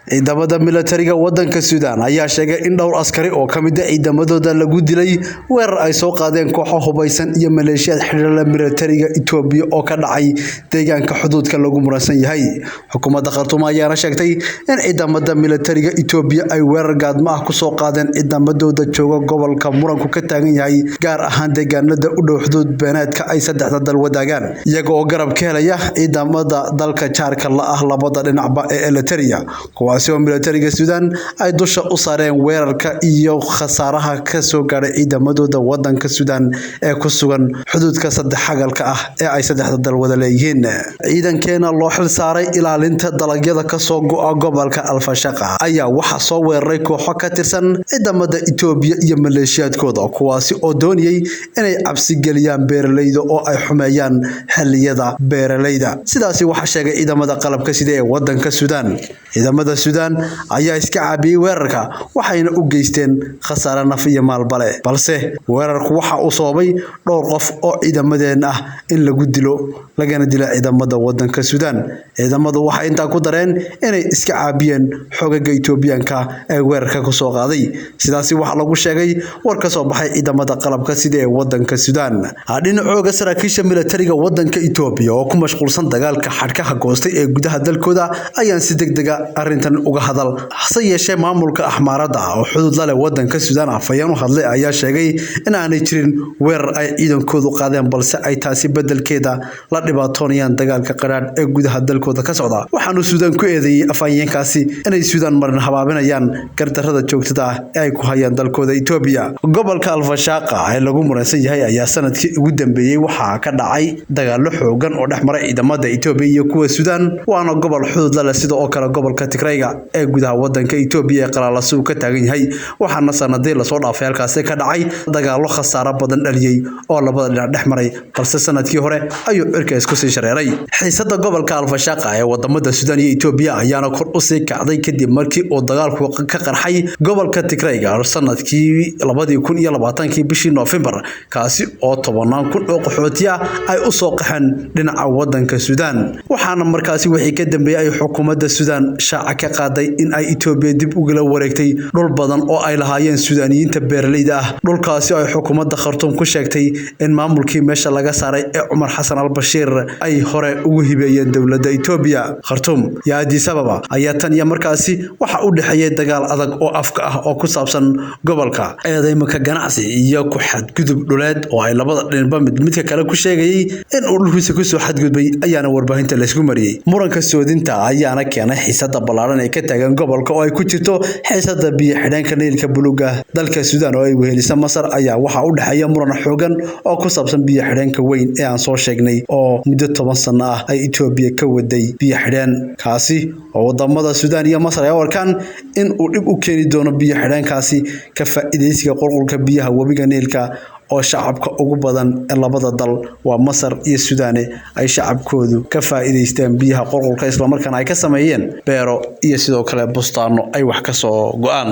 ciidamada militariga wadanka Suudaan ayaa sheegay in dhowr askari oo kamid ah ciidamadooda lagu dilay weerar ay soo qaadeen kooxo hubeysan iyo maleeshiyada xiriirka militariga Itoobiya oo ka dhacay deegaanka xuduudka lagu muransan yahay. Xukuumadda Khartoum ayaa sheegtay in ciidamada militariga Itoobiya ay weerar gaadmo ah ku soo qaadeen ciidamadooda jooga gobolka muranku ka taagan yahay, gaar ahaan deegaanada u dhow xuduud beenaadka ay saddexda dal wadaagaan, iyaga oo garab ka helaya ciidamada dalka jaarka la ah labada dhinacba ee Eritrea, kuwaasi oo militariga Suudaan ay dusha u saareen weerarka iyo khasaaraha ka soo gaaray ciidamadooda wadanka Suudaan ee ku sugan xuduudka saddex xagalka ah ee ay saddexda dal wada leeyihiin. Ciidankeena loo xil saaray ilaalinta dalagyada ka soo go'a gobolka Al-Fashaqa ayaa waxa soo weeraray kooxo ka tirsan ciidamada Itoobiya iyo maleeshiyadkooda, kuwaasi oo doonayay inay cabsi geliyaan beeralayda oo ay xumeeyaan xilliyada beeralayda. Sidaasi waxa sheegay ciidamada qalabka sida ee wadanka Suudaan. ciidamada Suudaan ayaa iska caabiyay weerarka, waxayna u geysteen khasaare naf iyo maalba leh, balse weerarku waxa uu sababay dhowr qof oo ciidamadeena ah in lagu dilo lagana dilo ciidamada wadanka Suudaan. ciidamadu waxay intaa ku dareen inay iska caabiyeen xogaga Itoobiyaanka ee weerarka ku soo qaaday. sidaasi waxa lagu sheegay war ka soo baxay ciidamada qalabka sida ee wadanka Suudaan. Dhinacooda saraakiisha militariga wadanka Itoobiya oo ku mashquulsan dagaalka xadhkaha goostay ee gudaha dalkooda ayaan si degdeg ah arrintan uga hadal. hase yeeshee maamulka Axmaarada oo xuduud la leh wadanka Suudaan afayeen u hadlay ayaa sheegay in aanay jirin weerar ay ciidankoodu qaadeen, balse ay taasi bedelkeeda la dhibaatoonayaan dagaalka qaraadh ee gudaha dalkooda ka socda. waxaanu Suudaan ku eedeeyay afayeenkaasi inay Suudaan marin habaabinayaan gardarrada joogtada ah ee ay ku hayaan dalkooda Itoobiya. gobolka Al-Fashaqa ee lagu muransan yahay ayaa sanadkii ugu dambeeyay waxaa ka dhacay dagaallo xoogan oo dhexmaray ciidamada Itoobiya iyo kuwa Suudaan, waana gobol xuduud la leh sidoo kale gobolka Tigrayga ee gudaha wadanka Itoobiya ee qalalaasuu ka taagan yahay. waxaana sanadii la soo dhaafay halkaas ka dhacay dagaallo khasaare badan dhaliyay oo labada dhinac dhexmaray, balse sanadkii hore ayuu cirkaas ku sii shareeray. xiisada gobolka Al-Fashaqa ee wadamada Suudaan iyo Itoobiya ayaana kor u sii kacday kadib markii uu dagaalku ka qarxay gobolka Tigrayga sanadkii 2020 bishii November, kaasi oo 10,000 oo qaxooti ah ay u soo qaxeen dhinaca wadanka Suudaan. waxaana markaasi wixii ka dambeeyay xukuumadda Suudaan shaaca ka qaaday in ay Itoobiya dib uga wareegtay dhul badan oo ay lahaayeen Suudaaniyiinta beeralayda ah. dhulkaasi ay xukuumadda Khartoum ku sheegtay in maamulkii meesha laga saaray ee Umar Xasan al-Bashiir ay hore ugu hibeeyeen dowladda Itoobiya. Khartoum iyo Addis Ababa ayaa tan iyo markaasi waxa u dhaxeeyay dagaal adag oo afka ah oo ku saabsan gobolka, eedeymaha ganacsi iyo ku xadgudub dhuleed oo ay labada dhinacba midka kale ku sheegayay in uu dhulkiisa ku soo xadgudbay ayaana warbaahinta la isku mariyay. muranka soodinta ayaana keenay xiisada ballaaran ee ka taagan gobolka oo ay ku jirto xiisada biyo xidheenka Niilka Buluuga. dalka Suudaan oo ay wehelisa Masar ayaa waxa u dhaxeeya muran xoogan oo ku saabsan biyo xidheenka weyn ee aan soo sheegnay oo muddo 10 sano ah ay Itoobiya ka waday biyo xidheen kaasi oo wadamada Suudaan iyo Masar ay warkaan in uu dib u keeni doono biyo xidheenkaasi ka faa'iideysiga qulqulka biyaha webiga Niilka oo shacabka ugu badan ee labada dal waa Masar iyo Suudaan ay shacabkoodu ka faa'iideystaan biyaha qulqulka isla markaana ay ka sameeyeen beero iyo sidoo kale bustaano ay wax ka soo go'aan.